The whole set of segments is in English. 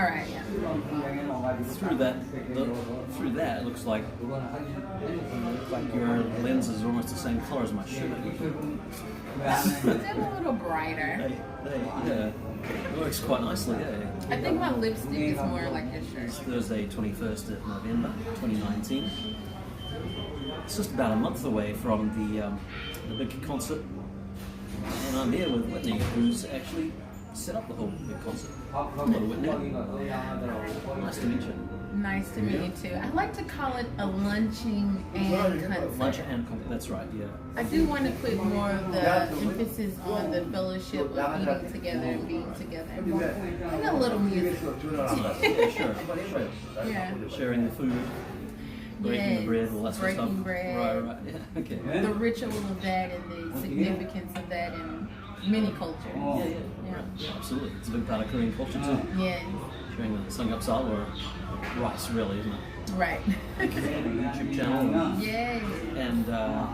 right, yeah. Through that, it looks like your lenses are almost the same color as my shirt. They're a little brighter. Yeah, it works quite nicely. Yeah. I think my lipstick is more like your shirt. It's Thursday, 21st of November, 2019. It's just about a month away from the big concert, and I'm here with Whitney, who's actually set up the whole big concert. Hello, Whitney. Nice to meet you. Nice to meet you too. I like to call it a lunching and concert. Luncheon and concert, that's right, yeah. I do want to put more of the emphasis on the fellowship of eating together and being together. And a little music. Yeah, sure. Yeah. Sharing the food, breaking the bread, all that sort of stuff. Breaking bread. Right, yeah, okay. The ritual of that and the significance of that in many cultures. Yeah, absolutely. It's a big part of Korean culture too. Yeah. Sharing the samgyeopsal or rice, really, isn't it? Right. YouTube channel. Yay. And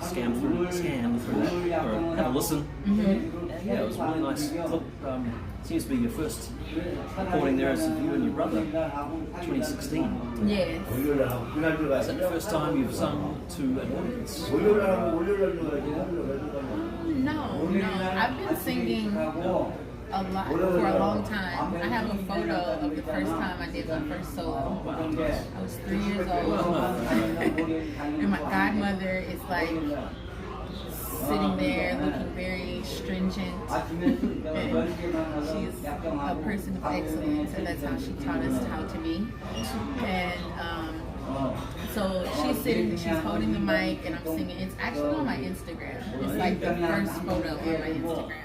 scan through that, or have a listen. And yeah, it was really nice. Look, seems to be your first recording there as you and your brother, 2016. Yes. Is that the first time you've sung to an audience? No. I've been singing a lot for a long time. I have a photo of the first time I did my first solo. I was 3 years old. And my godmother is like sitting there looking very stringent. And she's a person of excellence, and that's how she taught us how to be. And so she's sitting, she's holding the mic, and I'm singing. It's actually on my Instagram. It's like the first photo on my Instagram.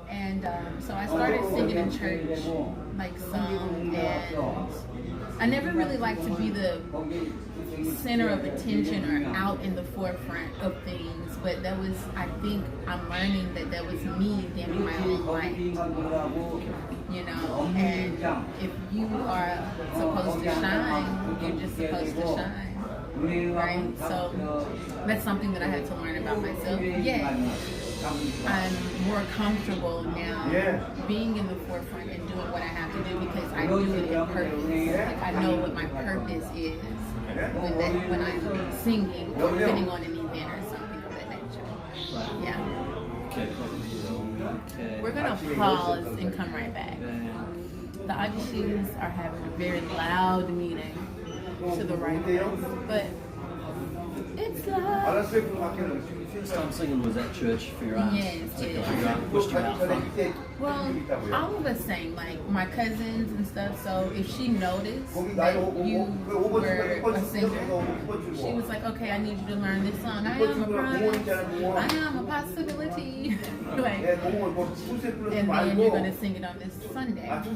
And so I started singing in church, like some, and I never really liked to be the center of attention or out in the forefront of things, but that was, I think I'm learning that was me dimming my own light, you know, and if you are supposed to shine, you're just supposed to shine, right? So that's something that I had to learn about myself. Yeah. I'm more comfortable now being in the forefront and doing what I have to do because I do it in purpose. Like I know what my purpose is when I'm singing or putting on an event or something of that nature. Yeah. Okay. We're gonna pause and come right back. The Agishi's are having a very loud meeting to the right of us, but it's loud. First time singing was at church for your aunt. Yes. Your aunt pushed you out front. Well, all of us sang, like my cousins and stuff. So if she noticed that you were a singer, she was like, "Okay, I need you to learn this song. I am a promise. I am a possibility." Like, and then you're gonna sing it on this Sunday, and she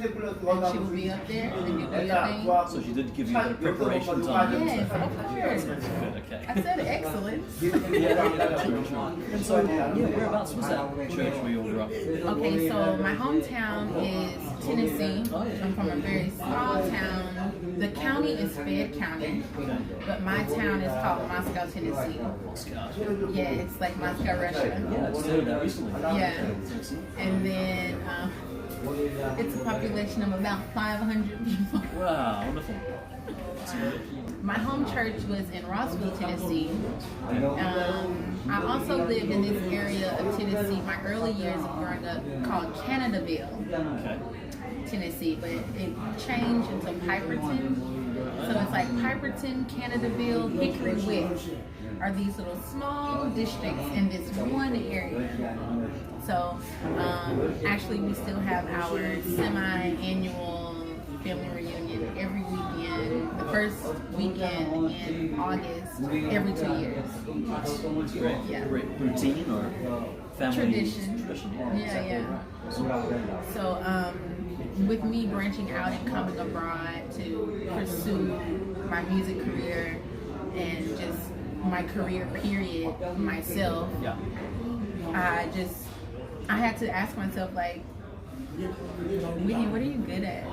will be up there, and you do your thing. So she did give you a bit of preparation time. Yes, of course. Good, okay. I said excellence. And so, whereabouts was that church where you all grew up? Okay, so my hometown is Tennessee. I'm from a very small town. The county is Fayette County, but my town is called Moscow, Tennessee. Moscow. Yeah, it's like Moscow, Russia. Yeah, I just heard that recently. Yeah. And then it's a population of about 500 people. Wow, wonderful. My home church was in Rossville, Tennessee. I also lived in this area of Tennessee my early years of growing up called Canadaville, Tennessee, but it changed into Piperton. So it's like Piperton, Canadaville, Hickory Witch are these little small districts in this one area. So actually we still have our semi-annual family reunion every weekend, the first weekend in August, every 2 years. Great. Yeah. Great routine or family Tradition. Yeah. So with me branching out and coming abroad to pursue my music career and just my career period myself, I had to ask myself, like, Whitney, what are you good at?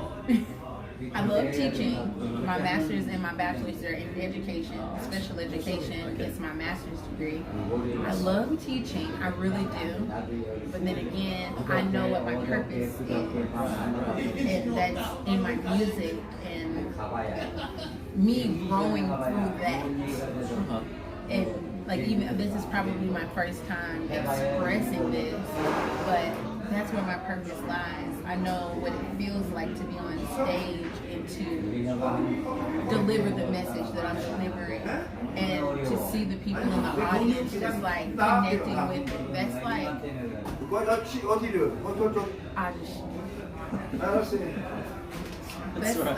I love teaching. My master's and my bachelor's are in education, special education. It's my master's degree. I love teaching, I really do. But then again, I know what my purpose is, and that's in my music and me growing through that. And like even this is probably my first time expressing this, but that's where my purpose lies. I know what it feels like to be on stage and to deliver the message that I'm delivering, and to see the people in the audience just like connecting with it. That's like That's right.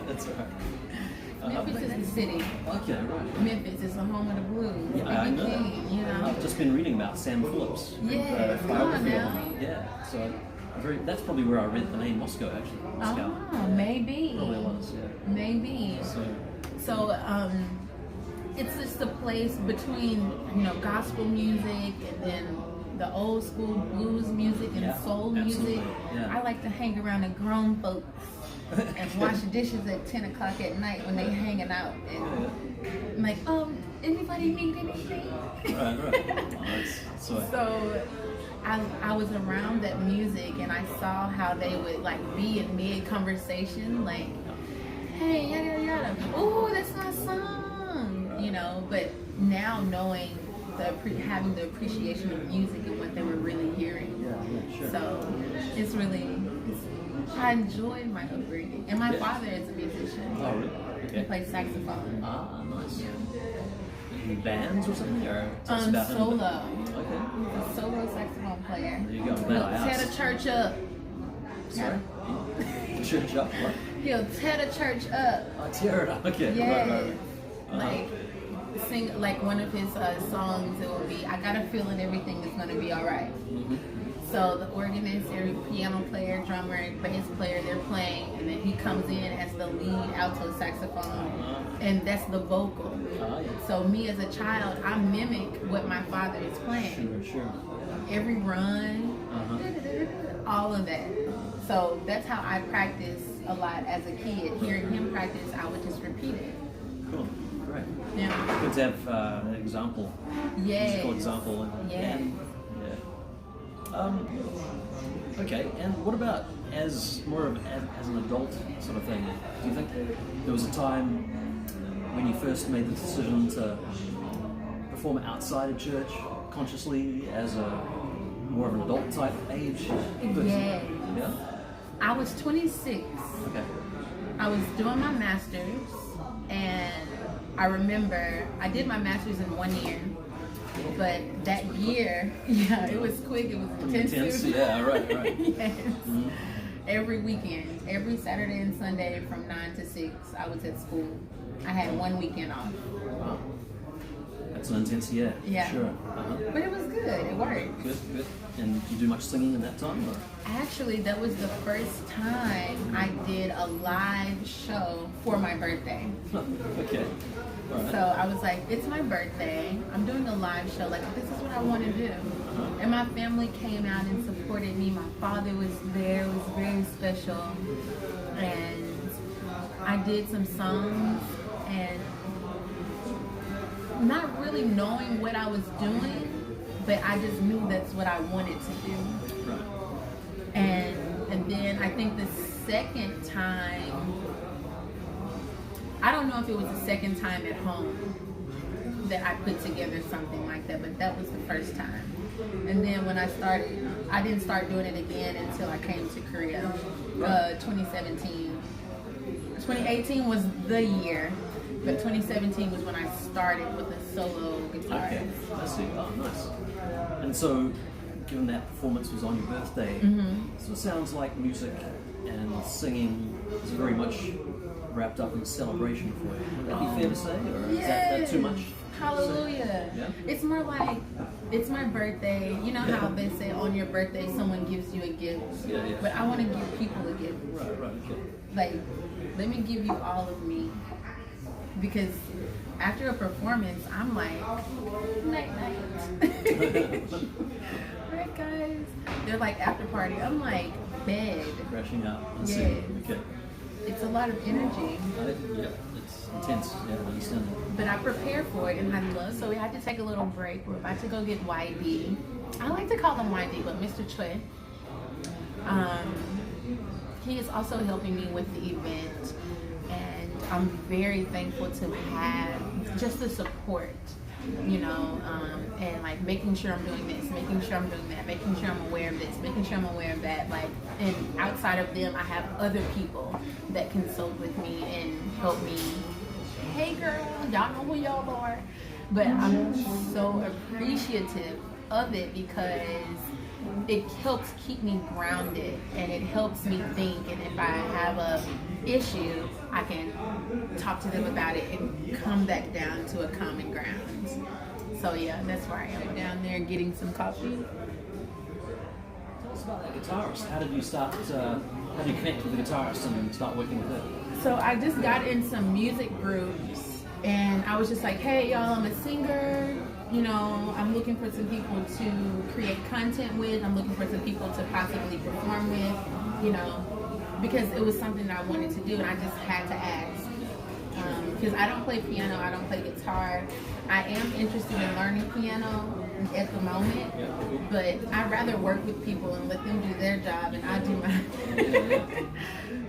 That's right. Memphis is the city. Okay, right. Memphis is the home of the blues. Yeah, I know. You know. I've just been reading about Sam Phillips. Yeah, come on now. Yeah, so that's probably where I read the name Moscow, actually. Moscow. Oh, maybe. Probably was, yeah. Maybe. So, it's just a place between, gospel music and then the old school blues music and soul music. Yeah. I like to hang around the grown folks and wash dishes at 10 o'clock at night when they hanging out. And I'm like, anybody need anything? Right. Nice. So I was around that music and I saw how they would like be in mid-conversation, like, hey, yada yada, ooh, that's my song, but now knowing having the appreciation of music and what they were really hearing. Yeah, sure. So it's I enjoyed my upbringing. And my father is a musician. Oh, really? Okay. He plays saxophone. Ah, nice. In bands or something? Or solo. Okay. He's a solo saxophone player. There you go. He'll tear the church up. Sorry? Church up? What? He'll tear the church up. Oh, tear it up. Okay. Yeah. Right. Like, sing, like one of his songs, it will be, I got a feeling everything is going to be all right. Mm-hmm. So the organist, every piano player, drummer, bass player, they're playing, and then he comes in as the lead alto saxophone, and that's the vocal. So me as a child, I mimic what my father is playing. Sure. Every run, all of that. So that's how I practice a lot as a kid. Hearing him practice, I would just repeat it. Cool. Great. Yeah. Good to have an example. Yes. Musical example. Okay, and what about as an adult sort of thing? Do you think there was a time when you first made the decision to perform outside of church consciously as a more of an adult type age person? Yes. Yeah? I was 26. Okay. I was doing my master's, and I remember I did my master's in 1 year. But that year, it was quick, it was intensive. Yeah, right. Yes. Mm-hmm. Every weekend, every Saturday and Sunday from 9 to 6, I was at school. I had 1 weekend off. Wow. That's an intense year. Yeah. Sure. But it was good, it worked. Good. And did you do much singing in that time? Or? Actually, that was the first time I did a live show for my birthday. Okay. All right. So I was like, it's my birthday. I'm doing a live show. Like, this is what I want to do. And my family came out and supported me. My father was there. It was very special. And I did some songs, and not really knowing what I was doing, but I just knew that's what I wanted to do. Right. And then I think the second time, I don't know if it was the second time at home that I put together something like that, but that was the first time. And then when I didn't start doing it again until I came to Korea, 2017. 2018 was the year, but 2017 was when I started with a solo guitar. Okay, I see. Oh, nice. And so, given that performance was on your birthday, so it sounds like music and singing is very much wrapped up in celebration for you. Would that be fair to say, or is that too much? Hallelujah. Yeah? It's more like, it's my birthday. You know how they say on your birthday someone gives you a gift? Yeah. But I want to give people a gift. Right, okay. Like, let me give you all of me. Because after a performance, I'm like, night. Right, guys? They're like, after party. I'm like, bed. Crashing out. I see. Yes. Okay. it's a lot of energy. Yeah, it's intense. Yeah, I understand that. But I prepare for it, and I love. So we had to take a little break. We're about to go get YD. I like to call him YD, but Mr. Choi. He is also helping me with the event, and I'm very thankful to have just the support, you know, and like making sure I'm doing this, making sure I'm doing that, making sure I'm aware of this, making sure I'm aware of that. Like, and outside of them, I have other people that consult with me and help me. Hey girl, y'all know who y'all are. But I'm so appreciative of it because it helps keep me grounded and it helps me think, and if I have a issue, I can talk to them about it and come back down to a common ground. So yeah, that's where I am, down there getting some coffee. Tell us about that guitarist. How did you start, how did you connect with the guitarist and start working with her? So I just got in some music groups and I was just like, hey y'all, I'm a singer. You know, I'm looking for some people to create content with. I'm looking for some people to possibly perform with, you know, because it was something that I wanted to do and I just had to ask. Because I don't play piano, I don't play guitar. I am interested in learning piano at the moment, but I'd rather work with people and let them do their job and I do mine.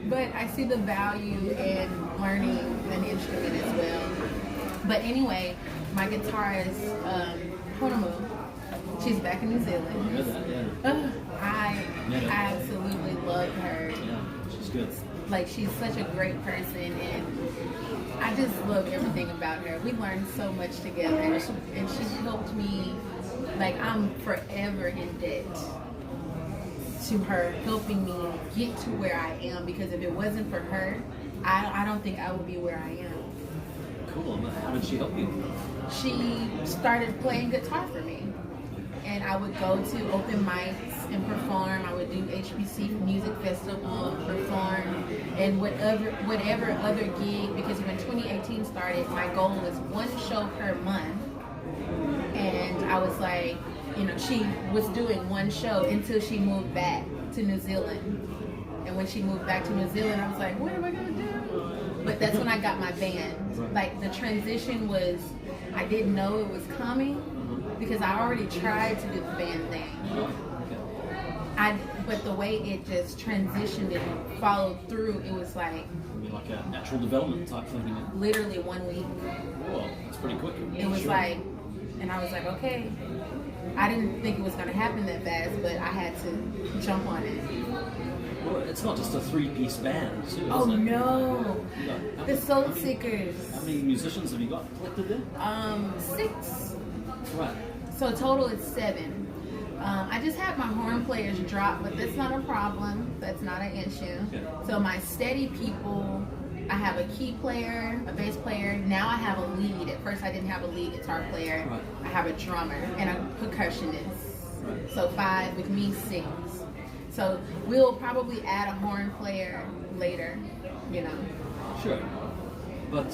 But I see the value in learning an instrument as well. But anyway, my guitarist, Honomu, she's back in New Zealand. I absolutely love her. Yeah, she's good. Like, she's such a great person, and I just love everything about her. We learned so much together, and she helped me. Like, I'm forever in debt to her helping me get to where I am, because if it wasn't for her, I don't think I would be where I am. Cool. How did she help you? She started playing guitar for me, and I would go to open mics and perform. I would do HBC Music Festival and perform, and whatever other gig, because when 2018 started, my goal was one show per month, and I was like, you know, she was doing one show until she moved back to New Zealand. And when she moved back to New Zealand, I was like, what am I gonna do? But that's when I got my band. Like, the transition was, I didn't know it was coming because I already tried to do the band thing. But the way it just transitioned and followed through, it was like a natural development type thing. Literally 1 week. Well, that's pretty quick. It was like, and I was like, okay. I didn't think it was gonna happen that fast, but I had to jump on it. Well, it's not just a three-piece band, too, Oh isn't it? no, the Soul Seekers. How many musicians have you got collected there? 6. Right. So total it's 7. I just had my horn players drop, but that's not a problem. That's not an issue. Okay. So my steady people, I have a key player, a bass player. Now I have a lead. At first I didn't have a lead guitar player. Right. I have a drummer and a percussionist. Right. So 5 with me, 6. So we'll probably add a horn player later, you know. Sure. But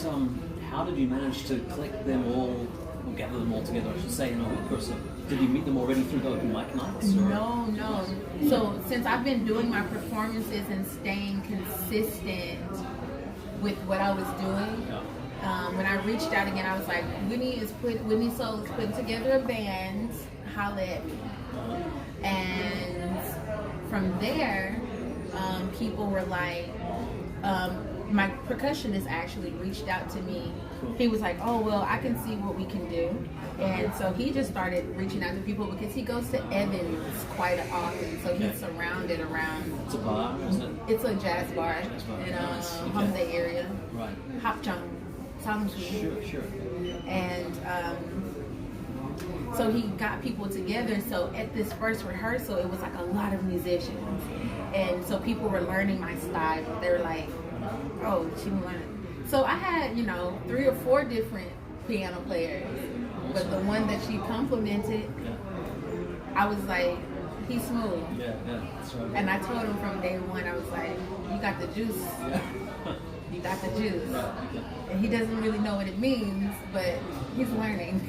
how did you manage to collect them all, or gather them all together, I should say, in a person? Did you meet them already through the open mic nights? Or? No. So since I've been doing my performances and staying consistent with what I was doing, when I reached out again, I was like, Whitney Sol is putting together a band, holla at me. And from there, people were like, my percussionist actually reached out to me. He was like, oh, well, I can see what we can do. And so he just started reaching out to people because he goes to Evans quite often. So he's surrounded around. It's a bar, isn't it? It's a jazz bar in Hongdae area. Right. Hapjeong, Samsung. Sure. And so he got people together. So at this first rehearsal, it was like a lot of musicians. And so people were learning my style. They were like, oh, she learned. So I had, 3 or 4 different piano players. But the one that she complimented, I was like, he's smooth. Yeah, that's right. And I told him from day one, I was like, you got the juice. Yeah. You got the juice. And he doesn't really know what it means, but he's learning.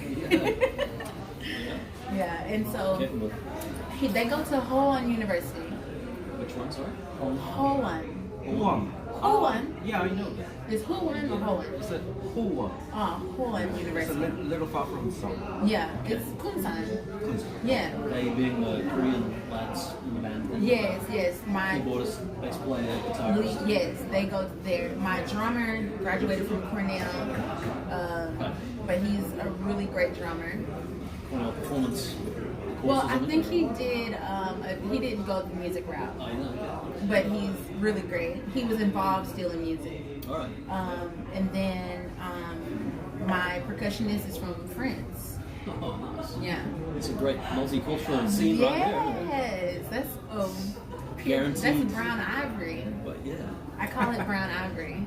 Yeah, and so they go to Hoan University. Which one, sorry? Hoan. Huang. Hoan. Yeah, I know that. Is Hoan or Hoan? It's a Huang. Hoan It's a University. little far from Seoul. Yeah, it's Kunsan. Yeah. They being the Korean lads in the band. Yes. My Keyboardist, bass player, guitarist. yes, they go there. My drummer graduated from Cornell, but he's a really great drummer. Cornell performance Well, courses I in it? think he did. He didn't go the music route, Oh, you know, but he's really great. He was involved still in music. okay. All right. And then my percussionist is from France. Oh, nice. Yeah. It's a great multicultural scene right there. Isn't it? Yes, that's Guaranteed. That's brown ivory. But yeah, I call it brown ivory.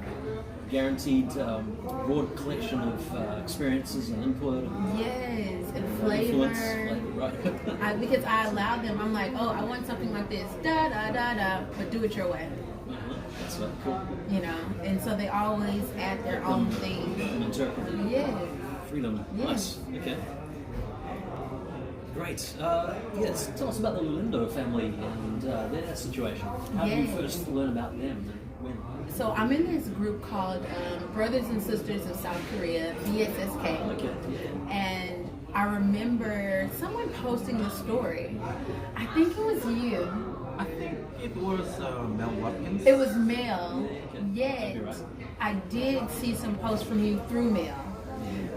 guaranteed broad collection of experiences and input. And Yes, and influence. flavor. Right. Because I allowed them. I'm like, oh, I want something like this, da da da da, but do it your way. That's cool. You know, and so they always add their own thing. And interpret it. Yeah. Freedom. Yeah. Nice. Okay. Great. Yes, tell us about the Lulendo family and their situation. How did you Yes. first learn about them and when? So I'm in this group called Brothers and Sisters of South Korea, BSSK. Okay. And I remember someone posting the story. I think it was you. I think it was Mel Watkins. It was Mel. Okay. Yet You're right. I did see some posts from you through Mel.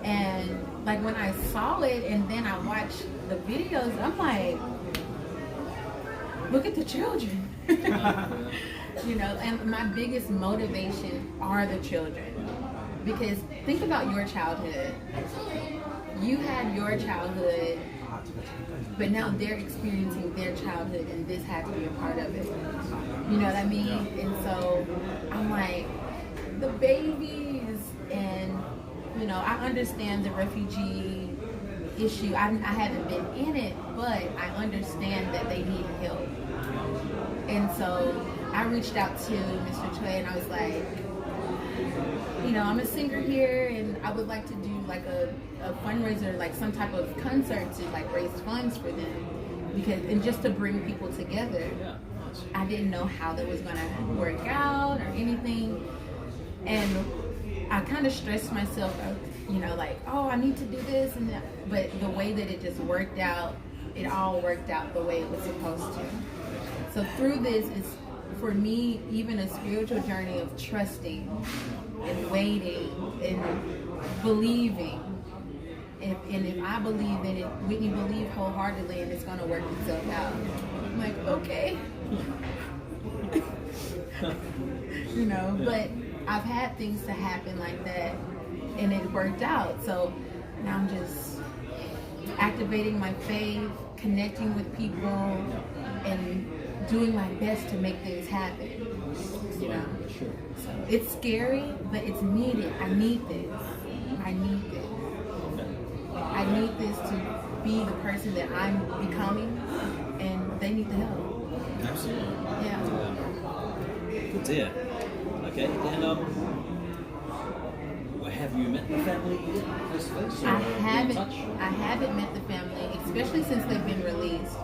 And like when I saw it and then I watched the videos, I'm like, look at the children. You know, and my biggest motivation are the children. Because think about your childhood. You had your childhood, but now they're experiencing their childhood and this had to be a part of it. You know what I mean? Yeah. And so I'm like, the babies, and you know, I understand the refugee issue. I haven't been in it, but I understand that they need help. And so I reached out to Mr. Choi and I was like, you know, I'm a singer here and I would like to do like a fundraiser, like some type of concert to like raise funds for them. And just to bring people together. Yeah. Nice. I didn't know how that was gonna work out or anything. And I kind of stressed myself out, you know, like, oh, I need to do this and that. But the way that it just worked out, it all worked out the way it was supposed to. So through this, it's for me even a spiritual journey of trusting and waiting and believing. If I believe in it, Whitney believe wholeheartedly, and it's gonna work itself out. I'm like, okay. You know, but I've had things to happen like that and it worked out. So now I'm just activating my faith, connecting with people, and doing my best to make things happen. You know? Sure. So it's scary, but it's needed. I need this. I need this. I need this to be the person that I'm becoming, and they need the help. Absolutely. Yeah. Good to hear. Okay, and have you met the family face to face? I haven't met the family, especially since they've been released.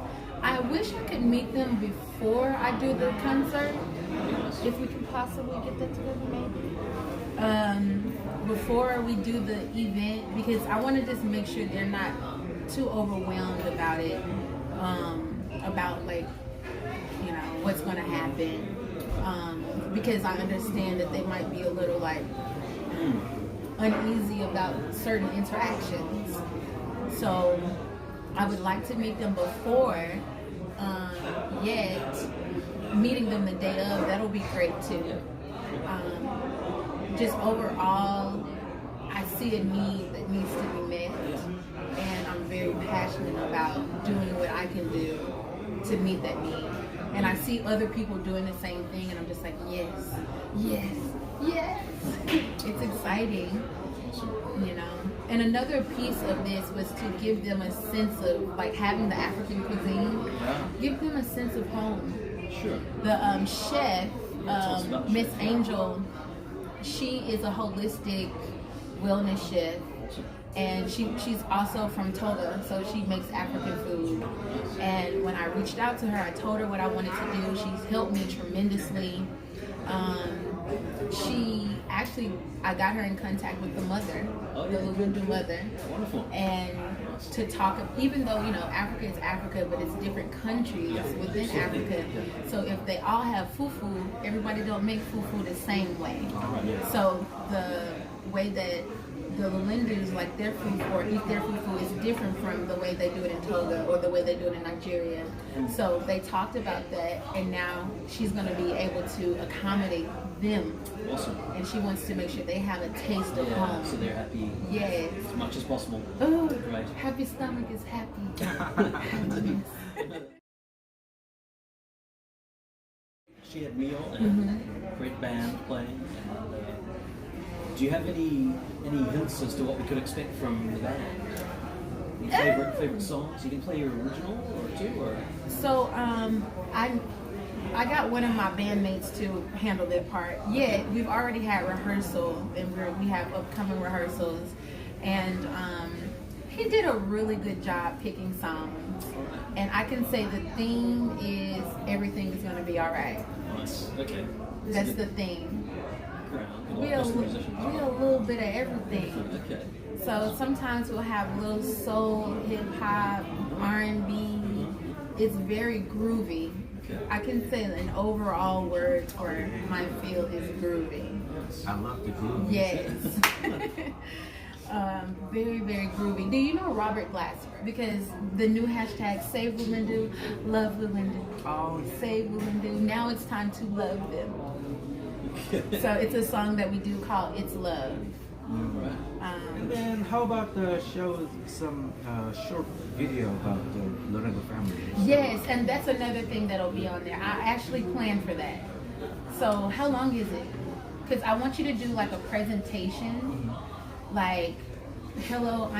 I wish I could meet them before I do the concert, if we can possibly get that together, maybe. Before we do the event, because I want to just make sure they're not too overwhelmed about it, about like, you know, what's going to happen. Because I understand that they might be a little like uneasy about certain interactions. So I would like to meet them before, yet meeting them the day of, that'll be great too. Just overall, I see a need that needs to be met, and I'm very passionate about doing what I can do to meet that need. And I see other people doing the same thing, and I'm just like, yes, yes, yes. It's exciting, you know. And another piece of this was to give them a sense of, like, having the African cuisine, give them a sense of home. Sure. The chef, Miss Angel, she is a holistic wellness chef, and she's also from Togo, so she makes African food. And when I reached out to her, I told her what I wanted to do. She's helped me tremendously. I got her in contact with the mother, the Lulendo mother. Wonderful. And to talk, even though, you know, Africa is Africa, but it's different countries within Africa. So if they all have fufu, everybody don't make fufu the same way. So the way that the Lulendos like their fufu or eat their fufu is different from the way they do it in Togo or the way they do it in Nigeria. So they talked about that, and now she's going to be able to accommodate them. Awesome. And she wants to make sure they have a taste of home. So they're happy as much as possible. Oh, Great. happy stomach is happy. She had meal and great band playing. And, do you have any hints as to what we could expect from the band? Any favorite songs? You can play your original or two, or so I got one of my bandmates to handle that part. Yeah, we've already had rehearsal, and we have upcoming rehearsals, and he did a really good job picking songs. And I can say the theme is everything is going to be all right. Nice. Okay. That's the theme. We a a little bit of everything. Okay. So sometimes we'll have a little soul, hip hop, R&B. It's very groovy. Okay. I can say an overall word for my field is groovy. I love the groove. Yes. Very, very groovy. Do you know Robert Glasper? Because the new hashtag Save Lulendo, Love Lulendo. Oh, Save Lulendo. Now it's time to love them. So it's a song that we do called It's Love. and then how about show some short video about the Lulendo family? Yes, and that's another thing that'll be on there. I actually planned for that. So how long is it? Because I want you to do like a presentation, like, hello,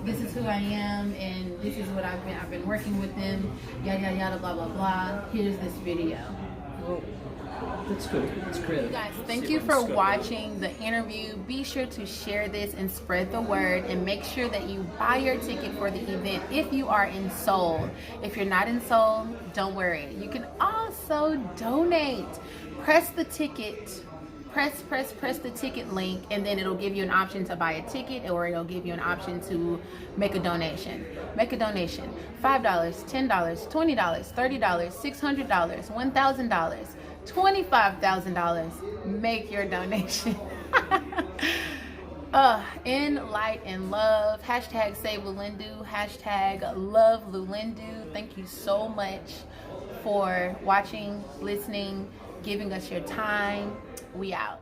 this is who I am, and this is what I've been working with them, yada yada yada, blah blah blah. Here's this video. Well, that's good. That's creative. Guys, thank you for watching the interview. Be sure to share this and spread the word, and make sure that you buy your ticket for the event if you are in Seoul. If you're not in Seoul, don't worry. You can also donate. Press the ticket. Press the ticket link, and then it'll give you an option to buy a ticket, or it'll give you an option to make a donation. Make a donation. $5, $10, $20, $30, $600, $1,000, $25,000. Make your donation. In light and love. Hashtag Save Lulendo. Hashtag Love Lulendo. Thank you so much for watching, listening, giving us your time. We out.